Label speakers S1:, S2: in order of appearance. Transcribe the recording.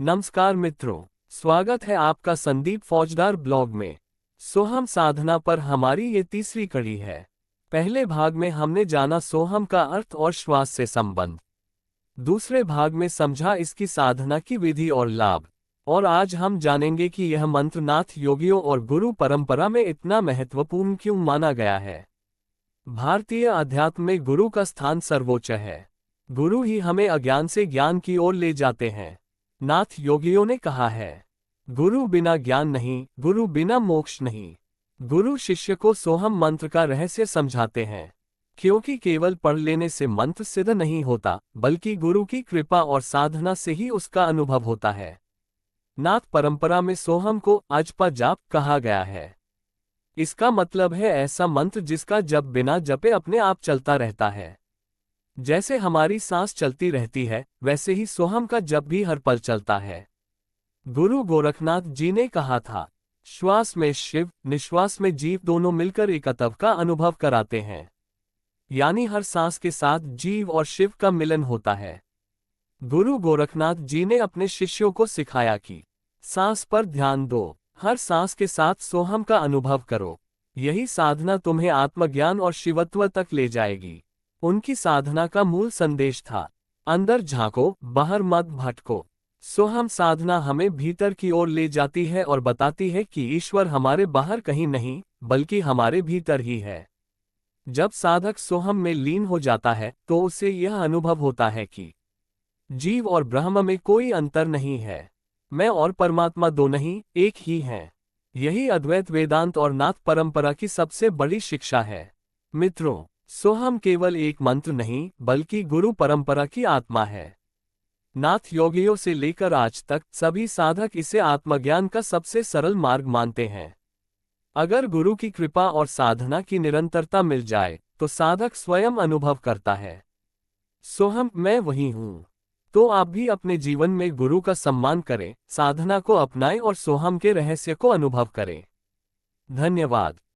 S1: नमस्कार मित्रों, स्वागत है आपका संदीप फौजदार ब्लॉग में। सोहम साधना पर हमारी ये तीसरी कड़ी है। पहले भाग में हमने जाना सोहम का अर्थ और श्वास से संबंध। दूसरे भाग में समझा इसकी साधना की विधि और लाभ। और आज हम जानेंगे कि यह मंत्र नाथ योगियों और गुरु परंपरा में इतना महत्वपूर्ण क्यों माना गया है। भारतीय अध्यात्म में गुरु का स्थान सर्वोच्च है। गुरु ही हमें अज्ञान से ज्ञान की ओर ले जाते हैं। नाथ योगियों ने कहा है, गुरु बिना ज्ञान नहीं, गुरु बिना मोक्ष नहीं। गुरु शिष्य को सोहम मंत्र का रहस्य समझाते हैं, क्योंकि केवल पढ़ लेने से मंत्र सिद्ध नहीं होता, बल्कि गुरु की कृपा और साधना से ही उसका अनुभव होता है। नाथ परंपरा में सोहम को अजपा जाप कहा गया है। इसका मतलब है ऐसा मंत्र जिसका जप बिना जपे अपने आप चलता रहता है। जैसे हमारी सांस चलती रहती है, वैसे ही सोहम का जप भी हर पल चलता है। गुरु गोरखनाथ जी ने कहा था, श्वास में शिव, निश्वास में जीव दोनों मिलकर एकत्व का अनुभव कराते हैं। यानी हर सांस के साथ जीव और शिव का मिलन होता है। गुरु गोरखनाथ जी ने अपने शिष्यों को सिखाया कि सांस पर ध्यान दो, हर सांस के साथ सोहम का अनुभव करो। यही साधना तुम्हें आत्मज्ञान और शिवत्व तक ले जाएगी। उनकी साधना का मूल संदेश था, अंदर झांको, बाहर मत भटको। सोहम साधना हमें भीतर की ओर ले जाती है और बताती है कि ईश्वर हमारे बाहर कहीं नहीं, बल्कि हमारे भीतर ही है। जब साधक सोहम में लीन हो जाता है, तो उसे यह अनुभव होता है कि जीव और ब्रह्म में कोई अंतर नहीं है। मैं और परमात्मा दो नहीं, एक ही हैं। यही अद्वैत वेदांत और नाथ परंपरा की सबसे बड़ी शिक्षा है। मित्रों, सोहम केवल एक मंत्र नहीं, बल्कि गुरु परंपरा की आत्मा है। नाथ योगियों से लेकर आज तक सभी साधक इसे आत्मज्ञान का सबसे सरल मार्ग मानते हैं। अगर गुरु की कृपा और साधना की निरंतरता मिल जाए, तो साधक स्वयं अनुभव करता है, सोहम मैं वही हूँ। तो आप भी अपने जीवन में गुरु का सम्मान करें, साधना को अपनाएं और सोहम के रहस्य को अनुभव करें। धन्यवाद।